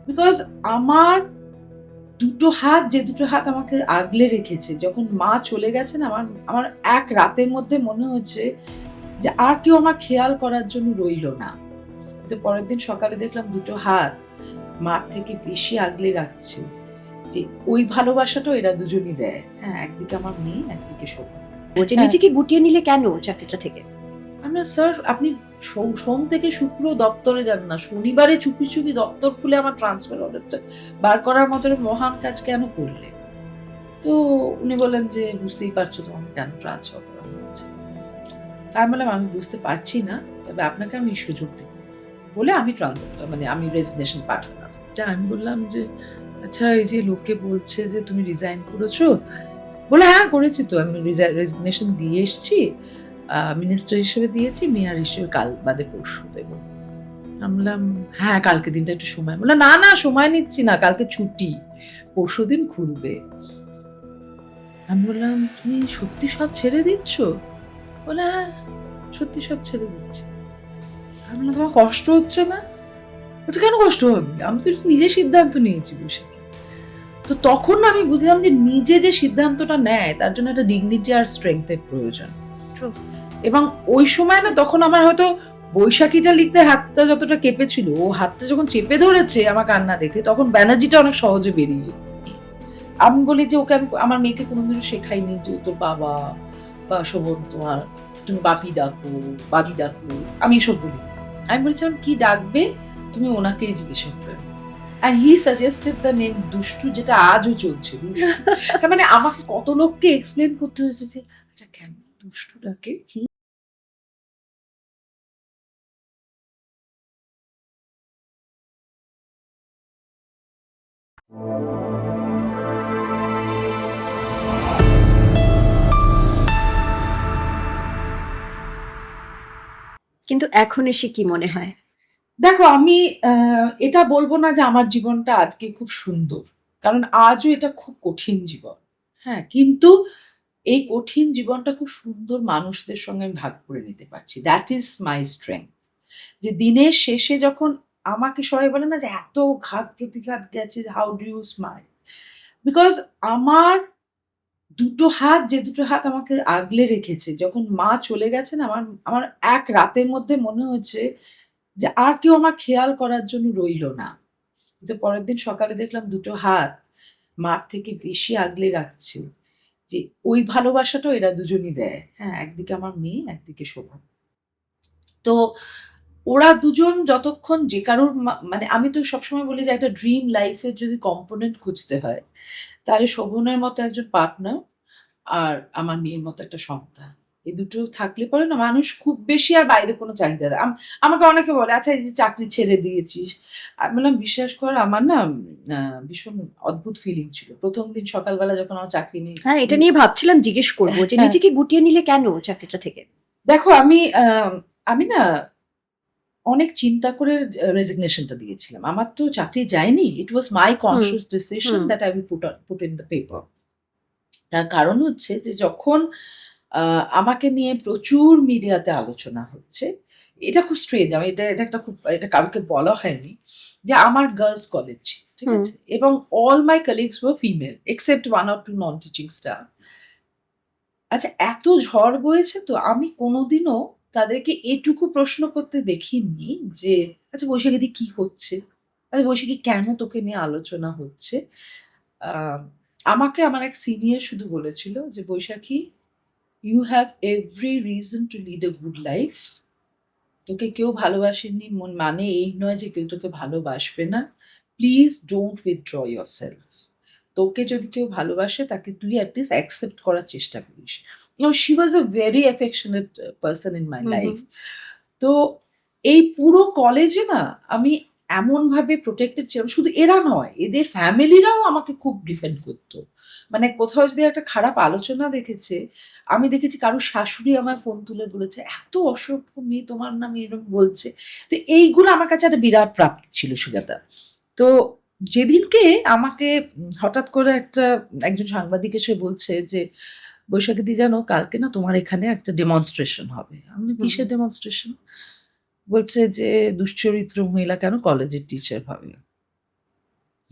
Because আমার দুটো হাত, যে দুটো হাত আমাকে আগলে রেখেছে, যখন মা চলে গেছে না, আমার আমার এক রাতের মধ্যে মনে হচ্ছে যে আর কেউ আমার খেয়াল করার জন্য রইলো না। তো পরের দিন সকালে দেখলাম দুটো হাত মার থেকে বেশি আগলে রাখছে। যে ওই ভালোবাসাটাও এরা দুজনই দেয়। হ্যাঁ, একদিকে আমার মেয়ে, একদিকে শোভন। যে নিজেকে গুটিয়ে নিলে কেন চাকরিটা থেকে? আমরা স্যার, আপনি সোম থেকে শুক্র দপ্তরে যান না। শনিবারে চুপি, চুপি দপ্তর খুলে আমার ট্রান্সফার অর্ডারটা বার করার মতো একটা মহান কাজ কেন করলেন? তো উনি বললেন যে, "বুঝতেই পারছো তোমাকে কেন ট্রান্সফার করা হয়েছে।" তা আমি বললাম, "আমি বুঝতে পারছি না। তবে আপনাকে আমি সুযোগ দেব।" বলে আমি আমি রেজিগনেশন পাঠালাম। তা আমি বললাম যে, "আচ্ছা, এই যে লোকে বলছে যে তুমি রিজাইন করেছো?" বলল, "হ্যাঁ, করেছি তো। আমি রেজিগনেশন দিয়ে এসছি। মিনিস্টার হিসেবে দিয়েছি, মেয়র হিসেবে কাল বাদে পরশু দেব।" আমি বললাম, "হ্যাঁ, কালকে দিনটা একটু সময়।" বলল, "না, না, সময় নিচ্ছি না। কালকে ছুটি। পরশুদিন খুলবে।" আমি বললাম, "তুমি সত্যি সব ছেড়ে দিচ্ছ?" বলল, "হ্যাঁ, সত্যি সব ছেড়ে দিচ্ছি।" আমি বললাম, "তোমার কষ্ট হচ্ছে না?" বলছে, "কেন কষ্ট হবে? আমি তো নিজে সিদ্ধান্ত নিয়েছি বসে।" তো তখন না আমি বুঝলাম যে নিজে যে সিদ্ধান্তটা নেয় তার জন্য একটা ডিগনিটি আর স্ট্রেংথ এর প্রয়োজন। এবং ওই সময় না, তখন আমার হয়তো বৈশাখীটা লিখতে হাতটা যতটা কেঁপেছিল, ও হাতটা যখন চেপে ধরেছে আমার কান্না দেখে, তখন ব্যানার্জিটা অনেক সহজে বেরিয়ে। আমি বলি যে ওকে আমি আমার মেয়েকে কোনোদিনও শেখাইনি যে ও তোর বাবা বা শোভন তোমার, তুমি বাপি ডাকো, বাবি ডাকো। আমি এসব বলি। আমি বলেছিলাম, "কি ডাকবে? তুমি ওনাকেই জিজ্ঞাসা করে।" And he suggested the name দুষ্টু, যেটা আজও চলছে। দুষ্টু। তার মানে আমাকে কত লোককে এক্সপ্লেন করতে হয়েছে যে, আচ্ছা কেন দুষ্টু ডাকে? কিন্তু এখন এসে কি মনে হয়? দেখো, আমি এটা বলবো না যে আমার জীবনটা আজকে খুব সুন্দর। কারণ আজও এটা খুব কঠিন জীবন। হ্যাঁ? কিন্তু এই কঠিন জীবনটা খুব সুন্দর মানুষদের সঙ্গে আমি ভাগ করে নিতে পারছি। That is my strength. যে দিনের শেষে যখন আমাকে সবাই বলে না যে এত ঘাত প্রতিঘাত গেছে, how do you smile? Because আমার দুটো হাত, যে দুটো হাত আমাকে আগলে রেখেছে, যখন মা চলে গেছে না, আমার আমার এক রাতের মধ্যে মনে হয়েছে যে আর কেউ আমার খেয়াল করার জন্য রইলো না। কিন্তু পরের দিন সকালে দেখলাম দুটো হাত মার থেকে বেশি আগলে রাখছে। যে ওই ভালোবাসাটাও এরা দুজনই দেয়। হ্যাঁ, একদিকে আমার মেয়ে, একদিকে শোভন। তো ওরা দুজন যতক্ষণ যে কারোর মানে আমি তো সবসময় বলি যে একটা ড্রিম লাইফ এর যদি কম্পোনেন্ট খুঁজতে হয়, তাহলে শোভনের মতো একজন পার্টনার আর আমার মেয়ের মতো একটা সন্তান। এই দুটো থাকলে পরে না মানুষ খুব বেশি আর বাইরে কোনো চাহিদা আমাকে অনেকে বলে, "আচ্ছা, এই যে চাকরি ছেড়ে দিয়েছিস।" আমি বললাম, "বিশ্বাস কর, আমার না আ ভীষণ অদ্ভুত ফিলিং ছিল।" ১ম দিন সকালবেলা যখন আমার চাকরি হ্যাঁ, এটা নিয়ে ভাবছিলাম জিজ্ঞেস করব যে হ্যাঁ, নিজেকে গুটিয়ে নিলে কেন চাকরিটা থেকে? দেখো, আমি না অনেক চিন্তা করে রেজিগনেশনটা দিয়েছিলাম। আমার তো চাকরি যায়নি। It was my hmm, conscious decision hmm. That I will put in the paper. তার কারণ হচ্ছে যে যখন আ আমাকে নিয়ে প্রচুর মিডিয়াতে আলোচনা হচ্ছে। এটা খুব স্ট্রেঞ্জ। এটা একটা খুব, এটা কাউকে বলা হয়নি। যে আমার গার্লস কলেজ ছিল। ঠিক হুম। আছে? এবং all my colleagues were female except 1 or 2 non teaching staff. আচ্ছা, এত ঝড় বয়েছে তো আমি কোনোদিনও তাদেরকে এটুকু প্রশ্ন করতে দেখিনি যে, "আচ্ছা, বৈশাখীদি কি হচ্ছে? আচ্ছা, বৈশাখী, কেন তোকে নিয়ে আলোচনা হচ্ছে?" আ আমাকে আমার এক সিনিয়র শুধু বলেছিল যে, "বৈশাখী, you have every reason to lead a good life. তোকে কেউ ভালোবাসেনি মানে এই নয় যে কেউ তোকে ভালোবাসবে না। Please don't withdraw yourself. তোকে যদি কেউ ভালোবাসে তাকে তুই at least accept করার চেষ্টা করিস।" She was a very affectionate person in my hmm, hmm. life. তো এই পুরো কলেজে না আমি এমনভাবে প্রটেক্টেড ছিলাম। শুধু এরা নয়, এদের ফ্যামিলিরাও আমাকে খুব ডিফেন্ড করত। মানে কোথাও যদি একটা খারাপ আলোচনা দেখেছে, আমি দেখেছি কারোর শাশুড়ি আমায় ফোন তুলে বলেছে, "এত অসভ্য মেয়ে তোমার নামে এরকম বলছে।" তো এইগুলো আমার কাছে একটা বিরাট প্রাপ্তি ছিল, সুজাতা। তো যেদিনকে আমাকে হঠাৎ করে একজন সাংবাদিক এসে বলছে যে, "বৈশাখীদি, জানো কালকে না তোমার এখানে একটা ডেমনস্ট্রেশন হবে।" আমি বললাম, হুম, "কিসের ডেমনস্ট্রেশন?" বলছে যে, "দুশ্চরিত্র মহিলা কেন কলেজের টিচার হবে?"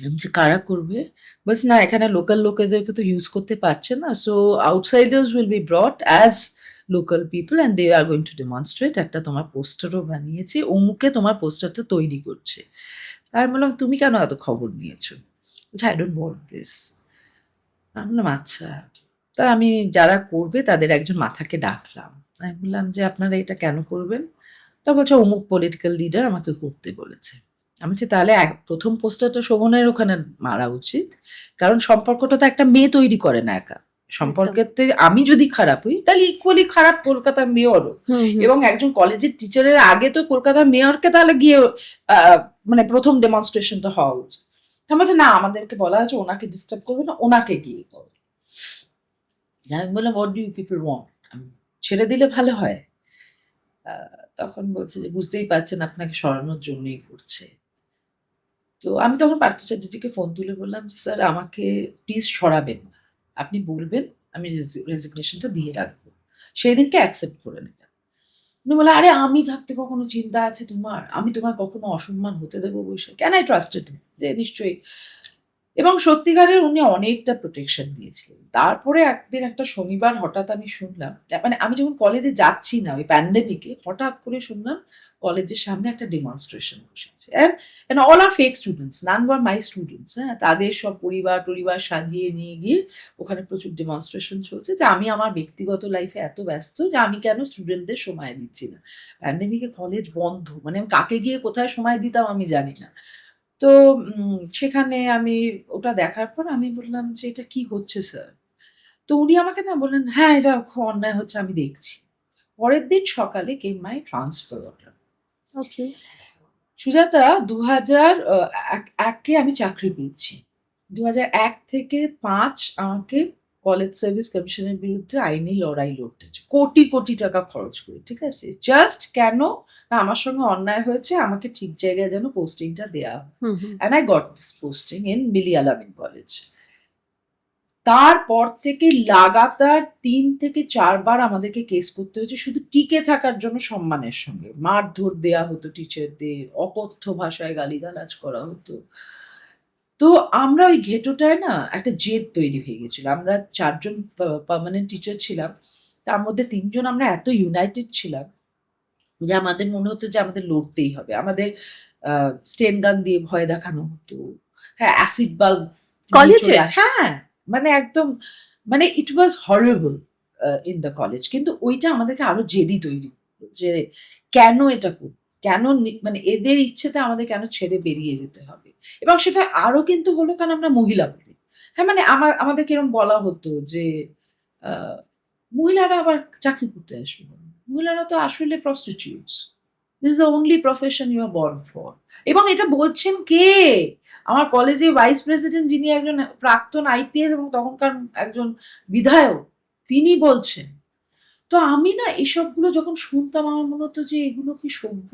আমি বলছি, কারা করবে? বলছে, না এখানে লোকাল লোকেদেরকে তো ইউজ করতে পারছে না। So outsiders will be brought as local people and they are going to demonstrate. একটা তোমার পোস্টারও বানিয়েছি, অমুকে তোমার পোস্টারটা তৈরি করছে। আমি বললাম, তুমি কেন এত খবর নিয়েছো? বলছে, আই ডোন্ট ওয়ান্ট দিস। আমি বললাম, আচ্ছা। তা আমি যারা করবে তাদের একজন মাথাকে ডাকলাম। আমি বললাম যে, আপনারা এটা কেন করবেন? তা বলছে, অমুক পলিটিক্যাল লিডার আমাকে করতে বলেছে। আমি বলছি, তাহলে প্রথম পোস্টারটা শোভনের ওখানে মারা উচিত। কারণ সম্পর্কটা তো একটা মেয়ে তৈরি করে না একা। সম্পর্কের থেকে আমি যদি খারাপ হই, তাহলে ইকুয়ালি খারাপ কলকাতার মেয়রও। এবং একজন কলেজের টিচারের আগে তো কলকাতার মেয়রকে তাহলে গিয়ে মানে প্রথম ডেমনস্ট্রেশনটা হওয়া উচিত। তা বলছে, না আমাদেরকে বলা হয়েছে ওনাকে ডিস্টার্ব করবে না, ওনাকে গিয়ে করবে। আমি বললাম, what do you people want? ছেড়ে দিলে ভালো হয়। তখন বলছে যে, বুঝতেই পারছেন আপনাকে সরানোর জন্যই করছে। তো আমি তখন পার্থ চ্যাটার্জিকে ফোন তুলে বললাম যে, স্যার আমাকে প্লিজ সরাবেন না। আপনি বলবেন, আমি রেজিগনেশনটা দিয়ে রাখবো। সেই দিনকে অ্যাকসেপ্ট করে নেবেন। উনি বলে, আরে আমি থাকতে কখনো চিন্তা আছে তোমার? আমি তোমার কখনো অসম্মান হতে দেবো বসে? ক্যান আই ট্রাস্টেড হিম? যে নিশ্চয়ই। এবং সত্যিকারের উনি অনেকটা প্রোটেকশন দিয়েছিলেন। তারপরে একদিন একটা শনিবার হঠাৎ আমি শুনলাম, মানে আমি যখন কলেজে যাচ্ছি না ওই প্যান্ডেমিকে, হঠাৎ করে শুনলাম কলেজের সামনে একটা ডেমনস্ট্রেশন বসেছে। And all are fake students, none were my students. হ্যাঁ, তাদের সব পরিবার সাজিয়ে নিয়ে গিয়ে ওখানে প্রচুর ডেমনস্ট্রেশন চলছে যে আমি আমার ব্যক্তিগত লাইফে এত ব্যস্ত যে আমি কেন স্টুডেন্টদের সময় দিচ্ছি না। প্যান্ডেমিকে কলেজ বন্ধ, মানে আমি কাকে গিয়ে কোথায় সময় দিতাম আমি জানি না। তো সেখানে আমি ওটা দেখার পর আমি বললাম যে, "এটা কি হচ্ছে স্যার?" তো উনি আমাকে না বললেন, "হ্যাঁ, এটা খুব অন্যায় হচ্ছে, আমি দেখছি।" পরের দিন সকালে কেম মাই ট্রান্সফার অর্ডার। ওকে। সুজাতা ২০০০ একে আমি চাকরি পেয়েছি। ২০০১ থেকে ৫ আমাকে কলেজ সার্ভিস কমিশনের বিরুদ্ধে আইনি লড়াই লড়তে হয়েছে। কোটি টাকা খরচ করে, ঠিক আছে? জাস্ট কেন? না আমার সঙ্গে অন্যায় হয়েছে, আমাকে ঠিক জায়গায় যেন পোস্টিংটা দেয়া হয়। Hmm, hmm. And I got this posting in Milli Al-Ameen college. তারপর থেকে লাগাতার ৩ থেকে ৪ বার আমাদেরকে কেস করতে হয়েছে শুধু টিকে থাকার জন্য সম্মানের সঙ্গে। মারধর দেয়া হতো টিচারদের, অকথ্য ভাষায় গালিগালাজ করা হতো। তো আমরা ওই ঘেঁটোটায় না একটা জেদ তৈরি হয়ে গেছিল। আমরা ৪ জন পার্মানেন্ট টিচার ছিলাম। তার মধ্যে ৩ জন আমরা এত ইউনাইটেড ছিলাম যে আমাদের মনে হতো যে আমাদের লড়তেই হবে। আমাদের আ স্টেন গান দিয়ে ভয় দেখানো হতো। হ্যাঁ, অ্যাসিড বাল্ব নিয়ে কলেজে? চলে হ্যাঁ, মানে একদম মানে ইট ওয়াজ হরিবল ইন দ্য কলেজ। কিন্তু ওইটা আমাদেরকে আরো জেদি তৈরি করলো যে কেন এটা কেন মানে এদের ইচ্ছেতে আমাদের কেন ছেড়ে বেরিয়ে যেতে হবে? এবং সেটা আরো কিন্তু হলো কারণ আমরা মহিলা বলে। হ্যাঁ, মানে আমাদেরকে এরকম বলা হতো যে আ মহিলারা আবার চাকরি করতে আসবে কেন? মহিলারা তো আসলে prostitutes. This is the only profession you are born for. এবং এটা বলছেন কে? আমার কলেজের ভাইস প্রেসিডেন্ট যিনি একজন প্রাক্তন আইপিএস এবং তখনকার একজন বিধায়ক, তিনি বলছেন। তো আমি না এসবগুলো যখন শুনতাম আমার মনে হতো যে এগুলো কি সভ্য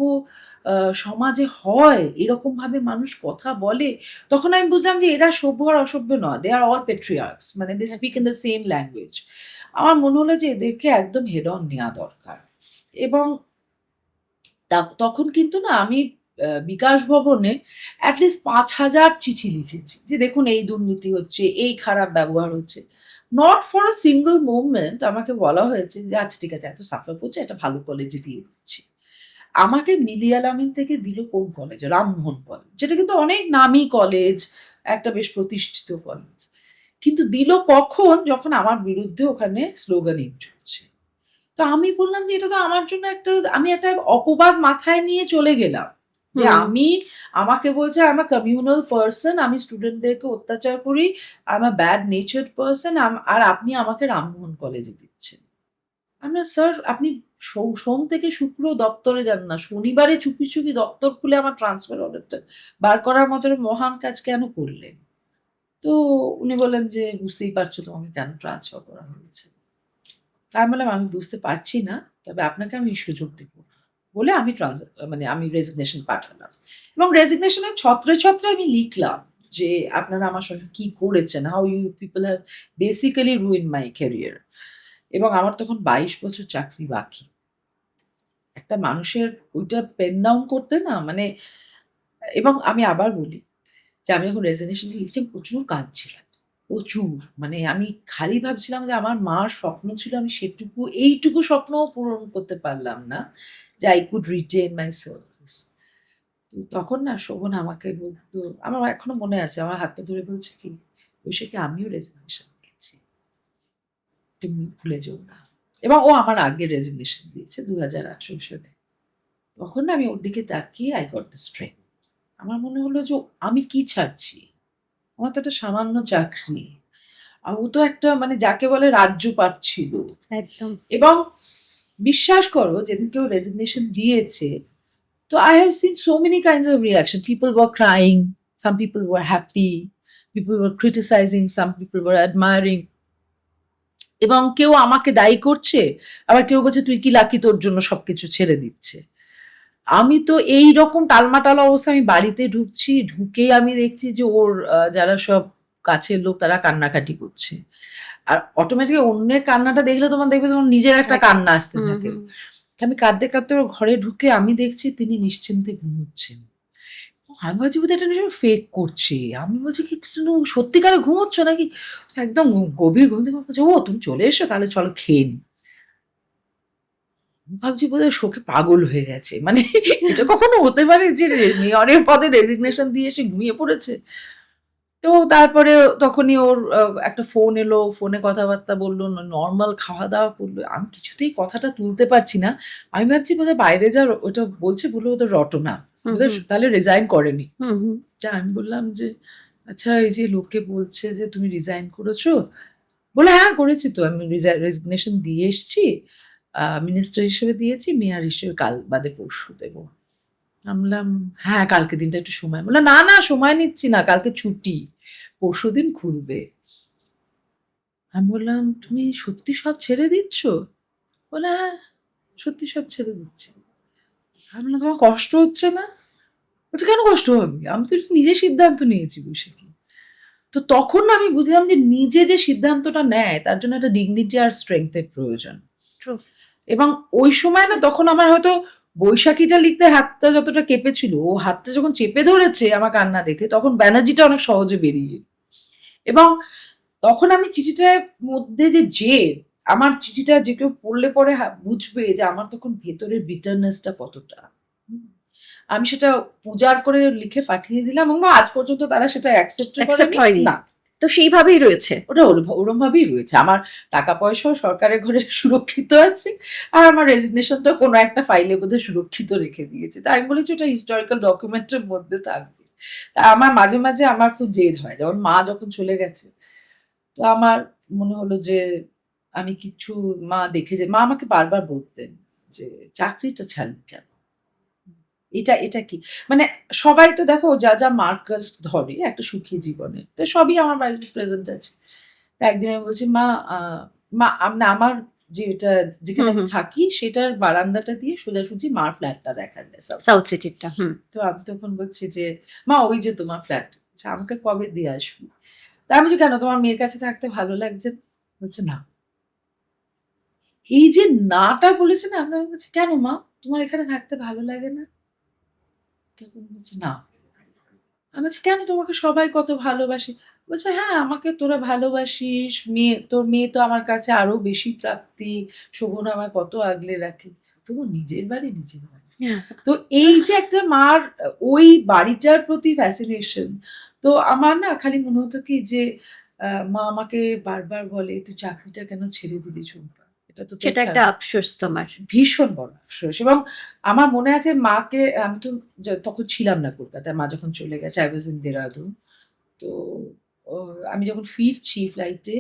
সমাজে হয়? এরকমভাবে মানুষ কথা বলে? তখন আমি বুঝলাম যে এরা সভ্য আর অসভ্য নয়। They are all patriarchs. মানে they speak in the same language. আমার মনে হলো যে এদেরকে একদম হেড অন নেয়া দরকার। এবং তখন কিন্তু না আমি বিকাশ ভবনে এট লিস্ট ৫,০০০ চিঠি লিখেছি যে দেখুন এই দুর্নীতি হচ্ছে, এই খারাপ ব্যবহার হচ্ছে। Not for a single moment আমাকে বলা হয়েছে যে আচ্ছা ঠিক আছে এত সাফার করছে একটা ভালো কলেজে দিয়ে দিচ্ছি। আমাকে মিলি আলামিন থেকে দিল কোন কলেজে? রামমোহন কলেজ। যেটা কিন্তু অনেক নামি কলেজ, একটা বেশ প্রতিষ্ঠিত কলেজ। কিন্তু দিল কখন? যখন আমার বিরুদ্ধে ওখানে স্লোগানিং চলছে। তো আমি বললাম যে এটা তো আমার জন্য আমি একটা অপবাদ মাথায় নিয়ে চলে গেলাম। যে হুম। আমাকে বলছে I am a communal person, আমি স্টুডেন্টদেরকে অত্যাচার করি, I am a bad natured person আর আপনি আমাকে রামমোহন কলেজে দিচ্ছেন। আমরা স্যার আপনি সোম থেকে শুক্র দপ্তরে যান না। শনিবারে চুপি দপ্তর খুলে আমার ট্রান্সফার অর্ডারটা বার করার মতো মহান কাজ কেন করলেন? তো উনি বললেন যে, "বুঝতেই পারছো তোমাকে কেন ট্রান্সফার করা হয়েছে।" আমি বললাম, "আমি বুঝতে পারছি না। তবে আপনাকে আমি সুযোগ দেব।" বলে আমি মানে আমি রেজিগনেশন পাঠালাম। এবং রেজিগনেশনের ছত্রে আমি লিখলাম যে, "আপনারা আমার সঙ্গে কি করেছেন? How you people have basically ruined my career." এবং আমার তখন ২২ বছর চাকরি বাকি। একটা মানুষের ওইটা পেন ডাউন করতে না মানে এবং আমি আবার বলি যে আমি যখন রেজিগনেশন লিখছি প্রচুর কাঁদছিলাম, প্রচুর। মানে আমি খালি ভাবছিলাম যে আমার মার স্বপ্ন ছিল, আমি এইটুকু স্বপ্নও পূরণ করতে পারলাম না, যে I could written my service. তো তখন না শোভন আমাকে বলতো, আমার এখনো মনে আছে, আমার হাতটা ধরে বলছে কি, বৈশাখী আমিও রেজিগনেশন দিয়েছি, তুমি ভুলে যেও না। এবং ও আমার আগে রেজিগনেশন দিয়েছে 2018 সালে। তখন না আমি ওর দিকে তাকিয়ে আই গট দ্য স্ট্রেংথ। আমার মনে হলো যে আমি কি ছাড়ছি, আমার তো একটা সামান্য চাকরি, আর ও তো একটা মানে যাকে বলে রাজ্য পাচ্ছিল। একদম। এবং বিশ্বাস করো যেদিন কেউ রেজিগনেশন দিয়েছে, তো I have seen so many kinds of reaction. People were crying, some people were happy, people were criticising, some people were অ্যাডমায়ারিং। এবং কেউ আমাকে দায়ী করছে, আবার কেউ বলছে তুই কি লাকি, তোর জন্য সবকিছু ছেড়ে দিচ্ছে। আমি তো এই রকম টালমাটাল অবস্থা, আমি বাড়িতে ঢুকছি, ঢুকেই আমি দেখছি যে ওর যারা সব কাছের লোক তারা কান্নাকাটি করছে। আর অটোমেটিক অন্যের কান্নাটা দেখলে তোমার দেখবে তোমার নিজের একটা কান্না আসতে থাকে। আমি কাঁদতে কাঁদতে ওর ঘরে ঢুকে আমি দেখছি তিনি নিশ্চিন্তে ঘুমোচ্ছেন। আমি ভাবছি বোধহয় এটা নিশ্চয়ই ফেক করছে। আমি বলছি কি তুমি সত্যিকারে ঘুমোচ্ছ নাকি? একদম গভীর ঘুম থেকে বলছে, ও তুমি চলে এসো, তাহলে চলো খেয়ে নি। ভাবছি বোধহয় শোকে পাগল হয়ে গেছে, মানে এটা কখনো হতে পারে যে মেয়রের পদে রেজিগনেশন দিয়ে এসে ঘুমিয়ে পড়েছে? তো তারপরে তখনই ওর একটা ফোন এলো, ফোনে কথাবার্তা বললো, নর্মাল খাওয়া দাওয়া করলো। আমি কিছুতেই কথাটা তুলতে পারছি না। আমি ভাবছি বোধহয় বাইরে যা ওটা বলছে বললো ওদের রটনা, বোধহয় তাহলে রিজাইন করেনি। যা আমি বললাম যে আচ্ছা এই যে লোকে বলছে যে তুমি রিজাইন করেছো, বলে হ্যাঁ করেছি তো, আমি রেজিগনেশন দিয়ে এসছি, মিনিস্টার হিসেবে দিয়েছি, মেয়র হিসেবে কাল বাদে পরশু দেবো। আমি বললাম হ্যাঁ কালকে দিনটা একটু সময়, বললাম না না সময় নিচ্ছি না, কালকে ছুটি, পরশু দিন খুলবে। আমি বললাম তুমি সত্যি সব ছেড়ে দিচ্ছ? বলে হ্যাঁ সত্যি সব ছেড়ে দিচ্ছি। আমি বললাম তোমার কষ্ট হচ্ছে না? বলছে কেন কষ্ট হবে, আমি তো নিজে সিদ্ধান্ত নিয়েছি বসে। তো তখন না আমি বুঝলাম যে নিজে যে সিদ্ধান্তটা নেয় তার জন্য একটা ডিগনিটি আর স্ট্রেংথের প্রয়োজন। এবং ওই সময় না তখন আমার হয়তো বৈশাখীটা লিখতে হাতটা যতটা কেঁপেছিল, ও হাতটা যখন চেপে ধরেছে আমার কান্না দেখে, তখন ব্যানার্জিটা অনেক সহজে বেরিয়ে। এবং তখন আমি চিঠিটার মধ্যে যে আমার চিঠিটা যে কেউ পড়লে পরে বুঝবে যে আমার তখন ভেতরের বিটারনেসটা কতটা। আমি সেটা পূজার করে লিখে পাঠিয়ে দিলাম এবং আজ পর্যন্ত তারা সেটা অ্যাকসেপ্ট হয়নি না। তো সেইভাবেই রয়েছে, ওটা ওরম ভাবেই রয়েছে। আমার টাকা পয়সাও সরকারের ঘরে সুরক্ষিত আছে, আর আমার রেজিগনেশনটা কোনো একটা ফাইলে বোধহয় সুরক্ষিত রেখে দিয়েছে। তাই আমি বলেছি ওটা হিস্টোরিক্যাল ডকুমেন্টের মধ্যে থাকবে। তা আমার মাঝে মাঝে আমার খুব জেদ হয়, যেমন মা যখন চলে গেছে, তো আমার মনে হলো যে আমি কিছু, মা দেখে যে মা আমাকে বারবার বলতেন যে চাকরিটা ছাড়লি কেন, এটা কি, মানে সবাই তো দেখো যা যা মার্কাস ধরে একটা সুখী জীবনে, তো সবই আমার বাড়িতে প্রেজেন্ট আছে। তো একদিন আমি বলছি মা মা আমার যেটা যেখানে আমি থাকি সেটার বারান্দাটা দিয়ে সোজাসুজি মার ফ্ল্যাটটা দেখা যায়, সাউথ সিটিটা। তো আমি তখন বলছি যে মা ওই যে তোমার ফ্ল্যাট, আমাকে কবে দিয়ে আসবি? তা আমি যে কেন তোমার মেয়ের কাছে থাকতে ভালো লাগছে? বলছে না। এই যে নাটা বলেছে না, আমি বলছি কেন মা তোমার এখানে থাকতে ভালো লাগে না? তখন বলছে না। আমি বলছি কেন, তোমাকে সবাই কত ভালোবাসে। বলছে হ্যাঁ আমাকে তোরা ভালোবাসিস, তোর মেয়ে তো আমার কাছে আরো বেশি প্রাপ্তি, শোভন আমায় কত আগলে রাখে, তবু নিজের বাড়ি নিজের বাড়ি। তো এই যে একটা মার ওই বাড়িটার প্রতি ফ্যাসিনেশন, তো আমার না খালি মনে হতো কি যে মা আমাকে বারবার বলে তুই চাকরিটা কেন ছেড়ে দিলি ঝুম্পা, এটা তো সেটা একটা আফসোস তোমার, ভীষণ বড় আফসোস। এবং আমার মনে আছে মাকে, আমি তো তখন ছিলাম না কলকাতায়, মা যখন চলে গেছে আই ওয়াজ ইন দেরাদুন। তো আমি যখন ফিরছি ফ্লাইটে,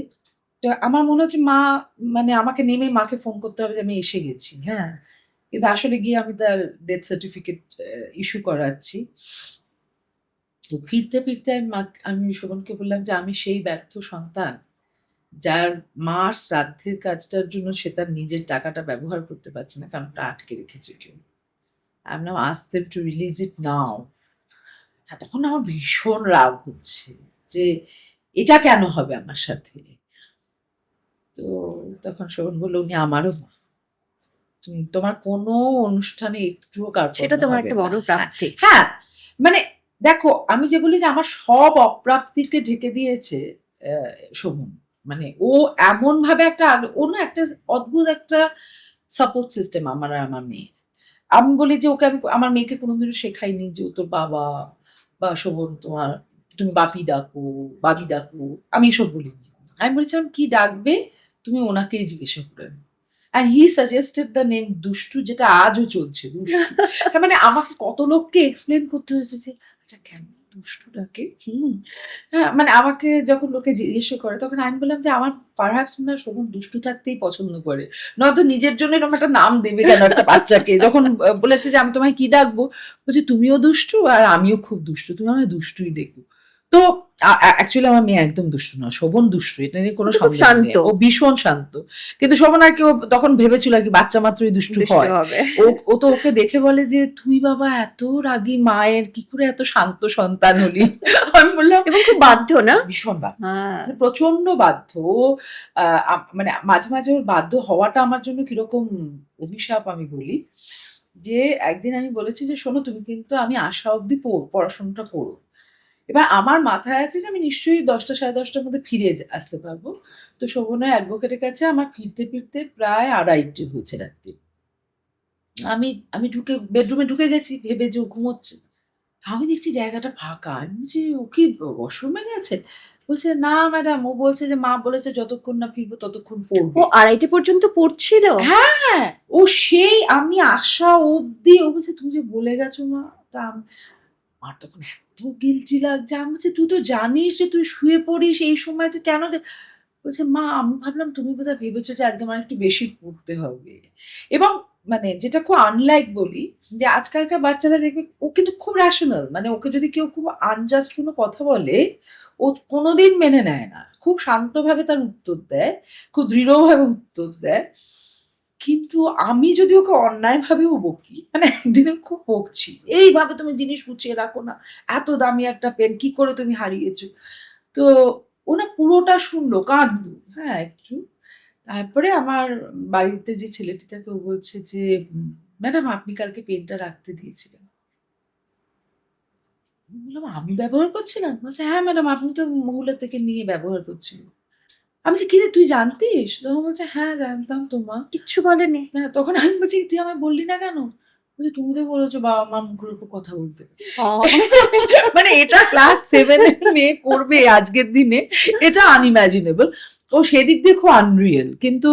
তো আমার মনে হচ্ছে মা, মানে আমাকে নেমে মাকে ফোন করতে হবে যে আমি এসে গেছি, হ্যাঁ, কিন্তু আসলে গিয়ে আমি তার ডেথ সার্টিফিকেট ইস্যু করাচ্ছি। তো ফিরতে ফিরতে আমি শোভনকে বললাম যে আমি সেই ব্যর্থ সন্তান যার মার শ্রাদ্ধের কাজটার জন্য সে তার নিজের টাকাটা ব্যবহার করতে পারছে না, কারণ ওটা আটকে রেখেছে কেউ। আমি নাও আস্ক দেম টু রিলিজ ইট নাও। হ্যাঁ, তখন আমার ভীষণ রাগ হচ্ছে যে এটা কেন হবে আমার সাথে। তো তখন শোভন বললো উনি আমারও মা, তোমার কোনো অনুষ্ঠানে একটুও সেটা কার্পণ্য তোমার হবে একটা না। বড় প্রাপ্তি। হ্যাঁ মানে দেখো আমি যে বলি যে আমার সব অপ্রাপ্তিকে ঢেকে দিয়েছে শোভন। মানে ও এমন ভাবে একটা ও না একটা অদ্ভুত একটা সাপোর্ট সিস্টেম আমার আর আমার মেয়ে। আমি বলি যে ওকে আমি আমার মেয়েকে কোনোদিনও শেখাইনি যে ও তোর বাবা বা শোভন তোমার তুমি বাপি ডাকো, বাবি ডাকো। আমি এসব বলিনি। আমি বলেছিলাম কি ডাকবে তুমি ওনাকেই জিজ্ঞাসা করে নাও। And he suggested the name Dushtu, যেটা আজও চলছে দুষ্টু। তার মানে আমাকে কত লোককে এক্সপ্লেন করতে হয়েছে যে আচ্ছা কেন দুষ্টু ডাকে। হ্যাঁ মানে আমাকে যখন লোকে জিজ্ঞেস করে তখন আমি বললাম যে আমার পারহ্যাপস মনে হয় শোভন দুষ্টু থাকতেই পছন্দ করে, নয়তো নিজের জন্য এরকম একটা নাম দেবে কেন একটা বাচ্চাকে। যখন বলেছে যে আমি তোমায় কি ডাকবো, বলছে তুমিও দুষ্টু আর আমিও খুব দুষ্টু, তুমি আমায় দুষ্টুই দেখো। তো অ্যাকচুয়ালি আমার মেয়ে একদম দুষ্টু না, শোভন দুষ্টু, এটা নিয়ে কোনো ও তো খুব সন্দেহ নেই, শান্ত। ও ভীষণ শান্ত। কিন্তু শোভন আর কি ও তখন ভেবেছিল আর কি বাচ্চা মাত্রই দুষ্টু দুষ্টু হয়। হবে। ও তো ওকে দেখে বলে যে তুই বাবা এত রাগী মায়ের কি করে এত শান্ত সন্তান হলি। আমি বললাম এবং খুব বাধ্য না? ভীষণ বাধ্য, হ্যাঁ। মানে প্রচন্ড বাধ্য। ও, মানে মাঝে মাঝে ওর বাধ্য হওয়াটা আমার জন্য কিরকম অভিশাপ আমি বলি। যে একদিন আমি বলেছি যে শোনো তুমি কিন্তু আমি আসা অবধি পড়াশোনাটা করো। এবার আমার মাথায় আছে যে আমি নিশ্চয়ই 10টা 10:30টার মধ্যে ফিরে আসতে পারবো। তো শোভনের অ্যাডভোকেটের কাছে আমার ফিরতে ফিরতে প্রায় 2:30 হয়েছে রাত্রি। আমি আমি বেডরুমে ঢুকে গেছি ভেবে যে ও ঘুমোচ্ছে। আমি দেখছি জায়গাটা ফাঁকা। আমি বলছি ও কি ওয়াশরুমে গেছে? বলছে না ম্যাডাম, ও বলছে যে মা বলেছে যতক্ষণ না ফিরবো ততক্ষণ ও পড়বে। 2:30 পর্যন্ত পড়ছিল? হ্যাঁ, ও সেই আমি আসা অবধি ও বলছে তুমি যে বলে গেছো মা। তা আমার তখন এত গিল্টি লাগছে। আমি বলছি তুই তো জানিস যে তুই শুয়ে পড়িস এই সময় তুই কেন যে, বলছে মা আমি ভাবলাম তুমি বোধহয় ভেবেছো যে আজকে আমার একটু বেশি পড়তে হবে। এবং মানে যেটা খুব আনলাইক বলি যে আজকালকার বাচ্চারা দেখবে ও কিন্তু খুব রেশনাল, মানে ওকে যদি কেউ খুব আনজাস্ট কোনো কথা বলে ও কোনোদিন মেনে নেয় না, খুব শান্তভাবে তার উত্তর দেয়, খুব দৃঢ়ভাবে উত্তর দেয়। কিন্তু আমি যদি ওকে অন্যায়ভাবেও বকি, মানে একদিন খুব বকছি এইভাবে তুমি জিনিস গুছিয়ে রাখো না, এত দামি একটা পেন কি করে তুমি হারিয়েছো। তো ও না পুরোটা শুনলো, কাঁদলো হ্যাঁ একটু। তারপরে আমার বাড়িতে যে ছেলেটি থাকে ও বলছে যে ম্যাডাম আপনি কালকে পেনটা রাখতে দিয়েছিলেন। আমি বললাম আমি ব্যবহার করছিলাম? বলছে হ্যাঁ ম্যাডাম আপনি তো মহুলা থেকে নিয়ে ব্যবহার করছিলেন। আমি বলছি কিরে তুই জানতিস? তখন বলছে হ্যাঁ জানতাম তো মা। কিচ্ছু বলেনি? হ্যাঁ, তখন আমি বলছি তুই আমায় বললি না কেন? বলছে তুমি তো বলেছো বাবা মার মুখের উপর কথা বলতে। মানে এটা ক্লাস 7 এর মেয়ে করবে আজকের দিনে, এটা আনইমাজিনেবল। ও সেদিক দিয়ে খুব আনরিয়েল। কিন্তু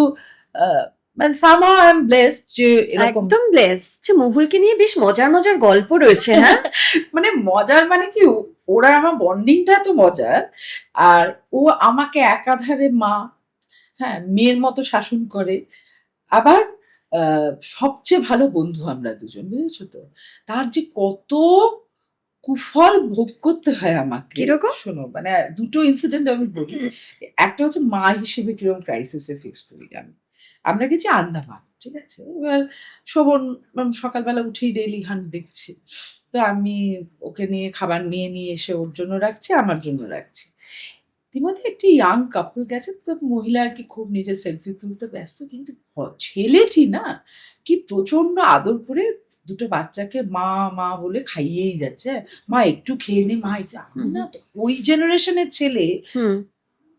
মানে somehow I am blessed যে এরকম একদম ব্লেসড। মহুলকে নিয়ে বেশ মজার মজার গল্প রয়েছে, হ্যাঁ? মানে মজার মানে কি ওরা আমার বন্ডিংটা এত মজার। আর ও আমাকে একাধারে মা, হ্যাঁ মেয়ের মতো শাসন করে। আবার সবচেয়ে ভালো বন্ধু আমরা দুজন, বুঝেছো তো? তার যে কত কুফল ভোগ করতে হয় আমাকে। কিরকম? শোনো মানে দুটো ইনসিডেন্ট আমি বলি। একটা হচ্ছে মা হিসেবে কিরকম ক্রাইসিসে ফেস করি আমি। আমরা গেছি আন্দামান, ঠিক আছে? এবার শোভন সকালবেলা উঠেই ডেইলি হান্ট দেখছে। তো আমি ওকে নিয়ে খাবার নিয়ে এসে ওর জন্য রাখছি, আমার জন্য রাখছি। ইতিমধ্যে একটি ইয়াং কাপল গেছে, তো মহিলা আর কি খুব নিজের সেলফি তুলতে ব্যস্ত, কিন্তু ছেলেটি না কি প্রচন্ড আদর করে দুটো বাচ্চাকে মা মা বলে খাইয়েই যাচ্ছে। মা একটু খেয়ে নে মা, এটা আমি না তো ওই জেনারেশনের ছেলে। হুম।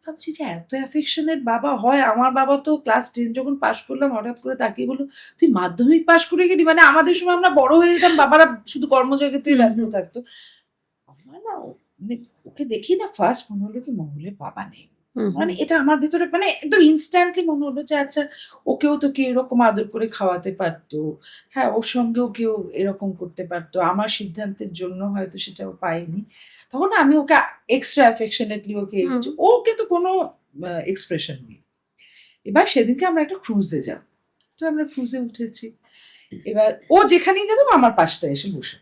ভাবছি যে এত অ্যাফেকশনের বাবা হয়। আমার বাবা তো ক্লাস 10 যখন পাশ করলাম হঠাৎ করে তাকিয়ে বলল তুই মাধ্যমিক পাশ করে গেলি, মানে আমাদের সময় আমরা বড় হয়ে যেতাম বাবারা শুধু কর্মজগতেই হুম, ব্যস্ত হুম। থাকতো। আমার না মানে ওকে দেখি না ফার্স্ট মনে হলো কি মহলের বাবা নেই। হুম, মানে হুম। এটা আমার ভেতরে মানে একদম ইনস্ট্যান্টলি মনে হলো যে আচ্ছা ওকেও তো কেউ এরকম আদর করে খাওয়াতে পারতো। হ্যাঁ, ওর সঙ্গেও কেউ এরকম করতে পারতো। আমার সিদ্ধান্তের জন্য হয়তো সেটা ও পায়নি। তখন না আমি ওকে এক্সট্রা অ্যাফেকশনেটলি ওকে হুম। ওর কিন্তু কোনো এক্সপ্রেশন নেই। এবার সেদিনকে আমরা একটা ক্রুজে যাব। তো আমরা ক্রুজে উঠেছি। এবার ও যেখানেই যাবে ও আমার পাশটা এসে বসে।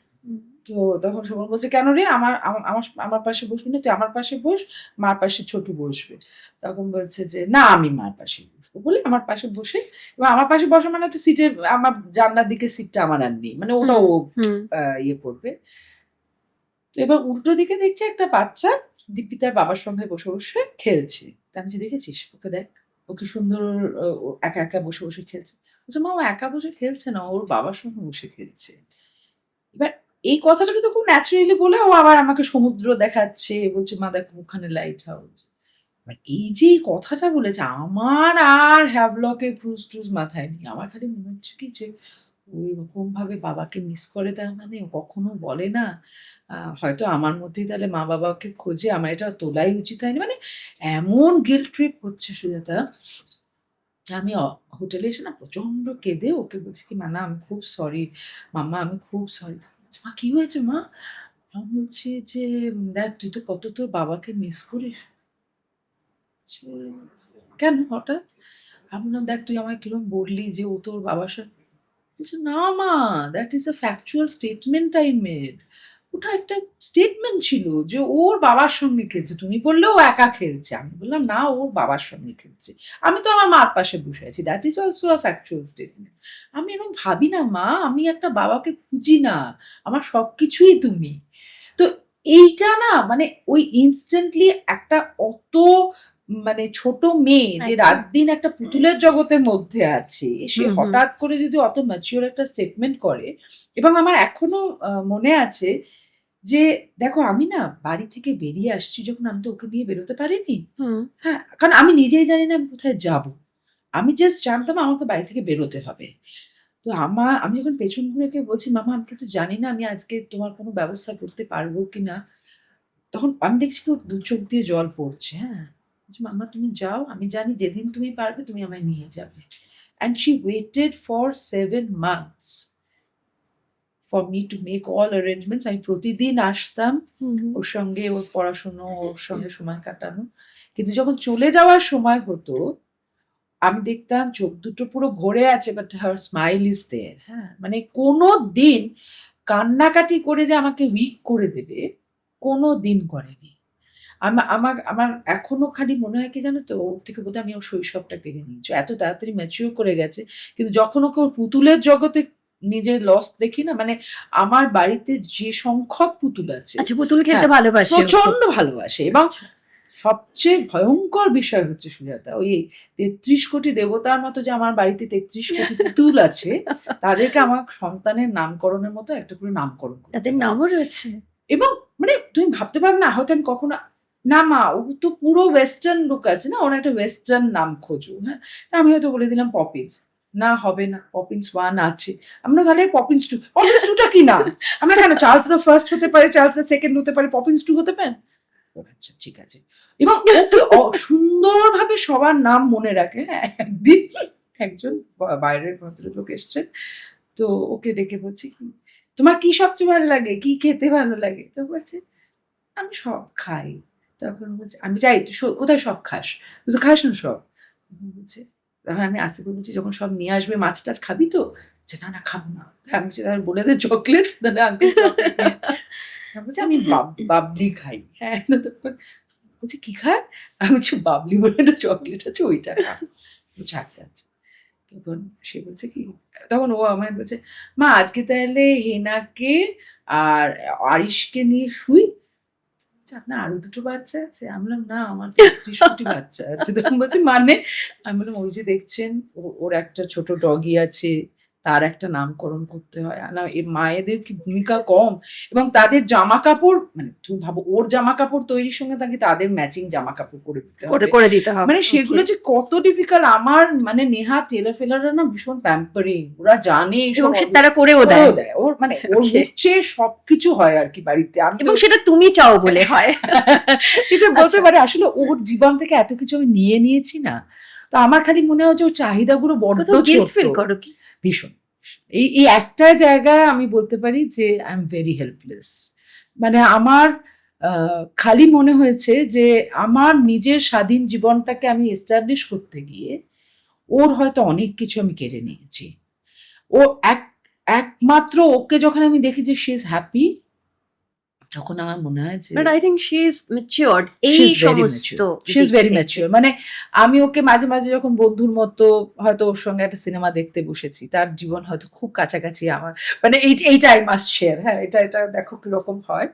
তো তখন শোভন বলছে কেন রে আমার আমা- আমার আমার পাশে বসবি না, তুই আমার পাশে বস, মার পাশে ছোটু বসবে। তখন বলছে যে না আমি মার পাশে বসবো বলে আমার পাশে বসে, এবং আমার পাশে বসা মানে তো সিটের আমার জানলার দিকে সিটটা আমার আর নেই, মানে ওটা হুম, ও হুম। ইয়ে করবে। তো এবার উল্টো দিকে দেখছি একটা বাচ্চা দিব্যি তার বাবার সঙ্গে বসে বসে খেলছে। তা আমি যে দেখেছিস ওকে দেখ, ও কি সুন্দর ও একা একা বসে বসে খেলছে। বলছে মা ও একা বসে খেলছে না, ওর বাবার সঙ্গে বসে খেলছে। এবার এই কথাটা কিন্তু খুব ন্যাচারালি বলে ও আবার আমাকে সমুদ্র দেখাচ্ছে, বলছে মা দেখো ওখানে লাইট হাউস। এই যে এই কথাটা বলেছে, আমার আর হ্যাভলকে ক্রুজ ট্রুজ মাথায় নেই। আমার খালি মনে হচ্ছে কি যে ওইরকম ভাবে বাবাকে মিস করে, তার মানে ও কখনো বলে না হয়তো আমার মধ্যেই তাহলে মা বাবাকে খোঁজে, আমার এটা তোলাই উচিত হয়নি। মানে এমন গিল্ট ট্রিপ হচ্ছে সুজাতা। আমি হোটেলে এসে না প্রচন্ড কেঁদে ওকে বলছি কি, মা না আমি খুব সরি, মাম্মা আমি খুব সরি। মা কি হয়েছে মা? আমি বলছি যে দেখ তুই তো কত তোর বাবাকে মিস করিস। বলছে, কেন হঠাৎ? আমি বললাম দেখ তুই আমায় কিরম বললি যে ও তোর বাবার সাথে। বলছে না মা, that is a factual statement I made. ওটা একটা স্টেটমেন্ট ছিল যে ওর বাবার সঙ্গে খেলছে, তুমি বললে ও একা খেলছে। আমি বললাম না, ওর বাবার সঙ্গে খেলছে, আমি তো আমার মার পাশে বসে আছি, that is also a factual statement. আমি এরকম ভাবি না মা, আমি একটা বাবাকে খুঁজি না, আমার সবকিছুই তুমি। তো এইটা না মানে ওই ইনস্ট্যান্টলি একটা অত মানে ছোট মেয়ে যে একদম। রাত দিন একটা পুতুলের জগতের মধ্যে আছে, সে হুম, হুম। হঠাৎ করে যদি অত ম্যাচিওর একটা স্টেটমেন্ট করে। এবং আমার এখনো মনে আছে যে দেখো আমি না বাড়ি থেকে বেরিয়ে আসছি যখন, আমি তো ওকে নিয়ে বেরোতে পারিনি। হুম। হ্যাঁ, কারণ আমি নিজেই জানি না আমি কোথায় যাব। আমি জাস্ট জানতাম আমাকে বাড়ি থেকে বেরোতে হবে। তো আমি যখন পেছন ঘুরে গিয়ে বলছি, মামা আমি কিন্তু জানি না আমি আজকে তোমার কোনো ব্যবস্থা করতে পারবো কিনা। তখন আমি দেখছি কি ওর ২ চোখ দিয়ে জল পড়ছে, হ্যাঁ? বলছি, মাম্মা তুমি যাও, আমি জানি যেদিন তুমি পারবে তুমি আমায় নিয়ে যাবে। And she waited for 7 months for me to make all arrangements. আমি প্রতিদিন আসতাম হুম, হুম। ওর সঙ্গে, ওর পড়াশুনো, ওর সঙ্গে সময় কাটানো। কিন্তু যখন চলে যাওয়ার সময় হতো, আমি দেখতাম চোখ দুটো পুরো ভরে আছে, but her smile is there, হ্যাঁ? মানে কোনোদিন কান্নাকাটি করে যে আমাকে উইক করে দেবে, কোনোদিন করেনি। আমার আমার এখনো খালি মনে হয় কি জানো তো, ওর থেকে বোধহয় আমি ওর শৈশবটা কেড়ে নিয়েছি। এত তাড়াতাড়ি ম্যাচিউর করে গেছে। কিন্তু যখন ওকে ওর পুতুলের জগতে নিজের লস দেখি না, মানে আমার বাড়িতে যে সংখ্যক পুতুল আছে, আচ্ছা, পুতুল খেলতে হ্যাঁ, ভালোবাসে ও খুব। প্রচন্ড ভালোবাসে। এবং আচ্ছা। সবচেয়ে ভয়ঙ্কর বিষয় হচ্ছে সুজাতা, ওই ৩৩ কোটি দেবতার মতো যে আমার বাড়িতে ৩৩ কোটি পুতুল আছে, তাদেরকে আমার সন্তানের নামকরণের মতো একটা করে নামকরণ করতে তাদের হয়। নামও রয়েছে? এবং মানে তুমি ভাবতে পারবে না, হয়তো আমি কখনো না মা ও তো পুরো ওয়েস্টার্ন লুক আছে না, ওর একটা ওয়েস্টার্ন নাম খোঁজো, হ্যাঁ? তা আমি হয়তো বলে দিলাম পপিন্স। না হবে না, পপিন্স 1 আছে। আমরা তাহলে পপিন্স 2, পপিন্স 2 টা কি নাম? আমরা কেন চার্লস দ্য ফার্স্ট হতে পারে, চার্লস দ্য সেকেন্ড হতে পারে, পপিন্স 2 হতে পারে? ও আচ্ছা ঠিক আছে। এবং ও কি সুন্দরভাবে সবার নাম মনে রাখে, হ্যাঁ? একদিন একজন বাইরের ভদ্রলোক এসছেন। তো ওকে ডেকে বলছি কি, তোমার কি সবচেয়ে ভালো লাগে? কি খেতে ভালো লাগে? তো বলছে, আমি সব খাই। তখন বলছে, আমি যাই তুই কোথায় সব খাস? তুই তো খাস না সব। বলছে, তখন আমি আস্তে করে বলছি, যখন সব নিয়ে আসবে মাছ-টাছ খাবি তো? বলছে, না, না খাবো না। আমি বলছি, তাহলে বলে দে চকলেট, তাহলে আঙ্কেল চকলেট নিয়ে। আমি বলছি, আমি বাবলি খাই। হ্যাঁ, তো তখন বলছে, কি খায়? আমি বলছি, বাবলি বলে একটা চকলেট আছে ওইটা খা। বলছে, আচ্ছা, আচ্ছা। তখন সে বলছে কি, তখন ও আমায় বলছে, মা আজকে তাহলে হেনাকে আর আরিশকে নিয়ে শুই। বলছে, আপনার আরো ২ টো বাচ্চা আছে? আমি বললাম, না আমার ৩৩ কোটি বাচ্চা আছে। তখন বলছে, মানে? আমি বললাম, ওই যে দেখছেন ওর একটা ছোট ডগি আছে, তার একটা নামকরণ করতে হয়। না মায়েদের কি ভূমিকা কম? এবং তাদের জামাকাপড়, মানে তুমি ভাবো ওর জামাকাপড় তৈরির সঙ্গে তাকে তাদের ম্যাচিং জামাকাপড় করে দিতে করে হবে। করে দিতে হবে। মানে সেগুলো ওকে। যে কত ডিফিকাল্ট। আমার মানে নেহা টেলার-ফেলাররা না ভীষণ প্যাম্পারিং। ওরা জানে এবং এইসব তারা করেও করেও দেয়। দেয়। ওর মানে ওর ওকে। হচ্ছে সবকিছু হয় আরকি বাড়িতে। আমি তো এবং সেটা তুমি চাও বলে হয়। কিছু বলতে আচ্ছা। পারে, আসলে ওর জীবন থেকে এত কিছু আমি নিয়ে নিয়েছি না। তো আমার খালি মনে হয় যে ওর চাহিদাগুলো বড্ড কোথাও গিল্ট ছোট। ফিল করো কি? ভীষণ। এই একটা জায়গায় আমি বলতে পারি যে আই এম ভেরি হেল্পলেস। মানে আমার খালি মনে হয়েছে যে আমার নিজের স্বাধীন জীবনটাকে আমি এস্টাবলিশ করতে গিয়ে ওর হয়তো অনেক কিছু আমি কেড়ে নিয়েছি। ও একমাত্র ওকে যখন আমি দেখি যে শি ইজ হ্যাপি, তখন আমার মনে হয় যে but I think she is matured এই শি ইজ ভেরি সমস্ত ম্যাচিওর। শি ইজ দিক ভেরি থেকে। ম্যাচিওর। মানে আমি ওকে মাঝে, মাঝে যখন বন্ধুর মতো হয়তো ওর সঙ্গে একটা সিনেমা দেখতে বসেছি, তার জীবন হয়তো খুব কাছাকাছি আমার। মানে এইটা আই মাস্ট শেয়ার, হ্যাঁ? এটা দেখো কিরকম হয়।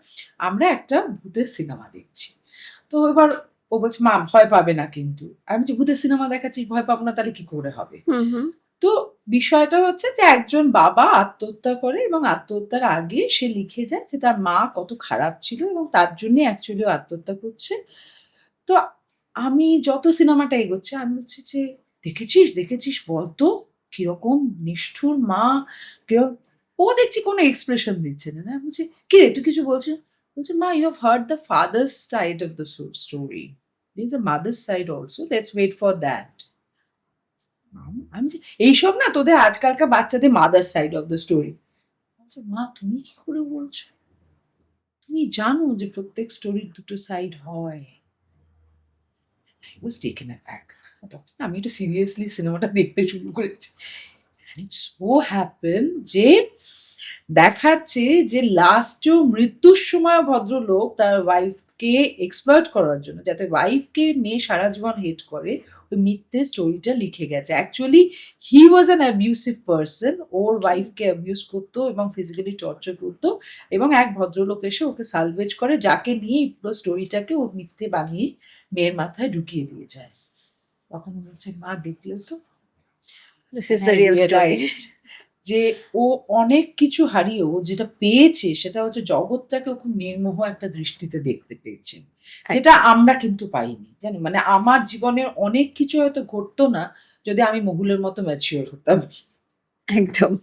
আমরা একটা ভূতের সিনেমা দেখছি। তো এবার ও বলছে, মা ভয় পাবে না কিন্তু। আমি বলছি, ভূতের সিনেমা দেখাচ্ছিস ভয় পাবো না তাহলে কি করে হবে? হুম, হুম। তো বিষয়টা হচ্ছে যে একজন বাবা আত্মহত্যা করে এবং আত্মহত্যার আগে সে লিখে যায় যে তার মা কত খারাপ ছিল এবং তার জন্যই অ্যাকচুয়ালি ও আত্মহত্যা করছে। তো আমি যত সিনেমাটা এগোচ্ছে আমি বলছি যে, "দেখেছিস, দেখেছিস বল তো কিরকম নিষ্ঠুর মা, কিরকম।" ও দেখছি কোনো এক্সপ্রেশন দিচ্ছে না। আমি বলছি, "কিরে তুই কিছু বলছিস না?" বলছে, "মা, you have heard the father's side of the story. There is a mother's side also. Let's wait for that." আমি যে, "এইসব না তোদের আজকালকার বাচ্চাদের mother side of the story." আচ্ছা মা, তুমি কি করে বলছো? তুমি জানো যে প্রত্যেক স্টোরির দুটো সাইড হয়। I was taken aback. তখন আমি একটু সিরিয়াসলি সিনেমাটা দেখতে শুরু করেছি। And it so happened যে দেখাচ্ছে যে লাস্টেও মৃত্যুর সময় ভদ্রলোক তার ওয়াইফকে এক্সপ্লয়েট করার জন্য, যাতে ওয়াইফকে মেয়ে সারা জীবন হেট করে, ওই মিথ্যে স্টোরিটা লিখে গেছে। Actually he was an abusive person. ওর ওয়াইফকে অ্যাবিউজ করতো এবং ফিজিক্যালি টর্চার করতো এবং এক ভদ্রলোক এসে ওকে সালভেজ করে, যাকে নিয়ে এই পুরো স্টোরিটাকে ও মিথ্যে বানিয়ে মেয়ের মাথায় ঢুকিয়ে দিয়ে যায়। তখন ও বলছে, "মা দেখলে তো?" This is the real story. যে ও অনেক কিছু হারিয়ে ও যেটা পেয়েছে সেটা হচ্ছে জগৎটাকে ও খুব নির্মোহ একটা দৃষ্টিতে দেখতে পেয়েছে, যেটা আমরা কিন্তু পাইনি। জানি মানে আমার জীবনের অনেক কিছু হয়তো ঘটতো না যদি আমি মহুলের মতো ম্যাচিওর হতাম। একদম।